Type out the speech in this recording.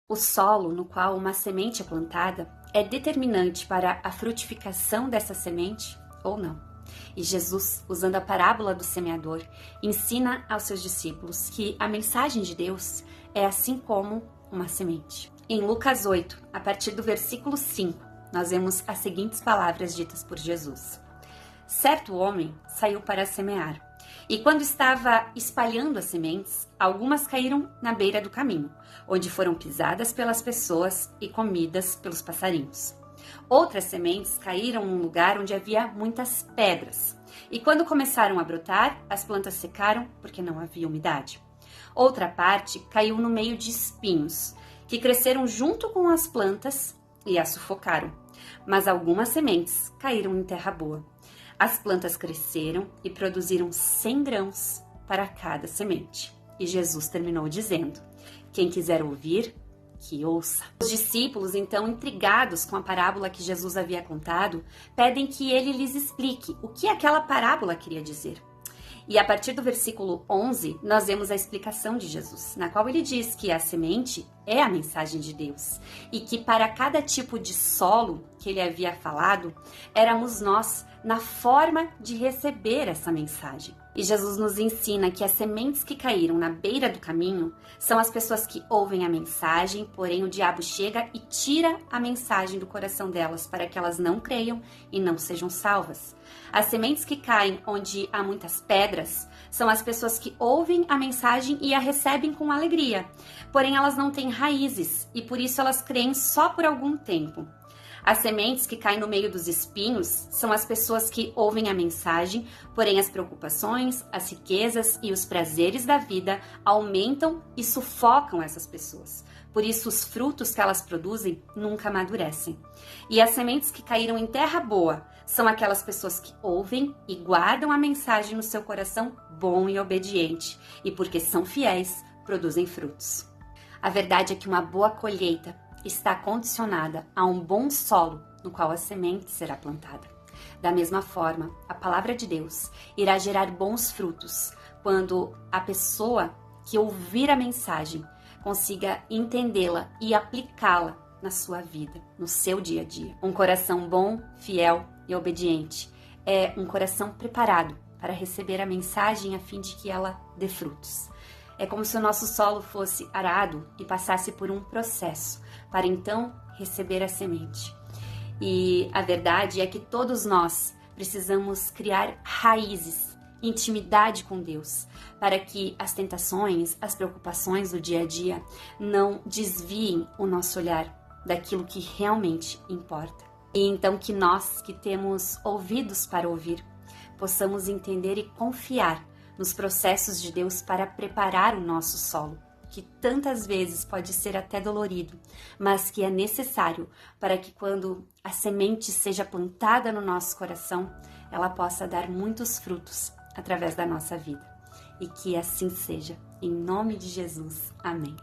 O solo no qual uma semente é plantada é determinante para a frutificação dessa semente ou não. E Jesus, usando a parábola do semeador, ensina aos seus discípulos que a mensagem de Deus é assim como uma semente. Em Lucas 8, a partir do versículo 5, nós vemos as seguintes palavras ditas por Jesus. Certo homem saiu para semear, e quando estava espalhando as sementes, algumas caíram na beira do caminho, onde foram pisadas pelas pessoas e comidas pelos passarinhos. Outras sementes caíram num lugar onde havia muitas pedras, e quando começaram a brotar, as plantas secaram porque não havia umidade. Outra parte caiu no meio de espinhos, que cresceram junto com as plantas e as sufocaram. Mas algumas sementes caíram em terra boa. As plantas cresceram e produziram 100 grãos para cada semente. E Jesus terminou dizendo: quem quiser ouvir, que ouça. Os discípulos, então, intrigados com a parábola que Jesus havia contado, pedem que ele lhes explique o que aquela parábola queria dizer. E a partir do versículo 11, nós vemos a explicação de Jesus, na qual ele diz que a semente é a mensagem de Deus e que para cada tipo de solo que ele havia falado, éramos nós na forma de receber essa mensagem. E Jesus nos ensina que as sementes que caíram na beira do caminho são as pessoas que ouvem a mensagem, porém o diabo chega e tira a mensagem do coração delas para que elas não creiam e não sejam salvas. As sementes que caem onde há muitas pedras são as pessoas que ouvem a mensagem e a recebem com alegria, porém elas não têm raízes e por isso elas creem só por algum tempo. As sementes que caem no meio dos espinhos são as pessoas que ouvem a mensagem, porém as preocupações, as riquezas e os prazeres da vida aumentam e sufocam essas pessoas. Por isso, os frutos que elas produzem nunca amadurecem. E as sementes que caíram em terra boa são aquelas pessoas que ouvem e guardam a mensagem no seu coração bom e obediente, e porque são fiéis, produzem frutos. A verdade é que uma boa colheita está condicionada a um bom solo no qual a semente será plantada. Da mesma forma, a palavra de Deus irá gerar bons frutos quando a pessoa que ouvir a mensagem consiga entendê-la e aplicá-la na sua vida, no seu dia a dia. Um coração bom, fiel e obediente é um coração preparado para receber a mensagem a fim de que ela dê frutos. É como se o nosso solo fosse arado e passasse por um processo para então receber a semente. E a verdade é que todos nós precisamos criar raízes, intimidade com Deus, para que as tentações, as preocupações do dia a dia não desviem o nosso olhar daquilo que realmente importa. E então que nós, que temos ouvidos para ouvir, possamos entender e confiar nos processos de Deus para preparar o nosso solo, que tantas vezes pode ser até dolorido, mas que é necessário para que quando a semente seja plantada no nosso coração, ela possa dar muitos frutos através da nossa vida. E que assim seja. Em nome de Jesus. Amém.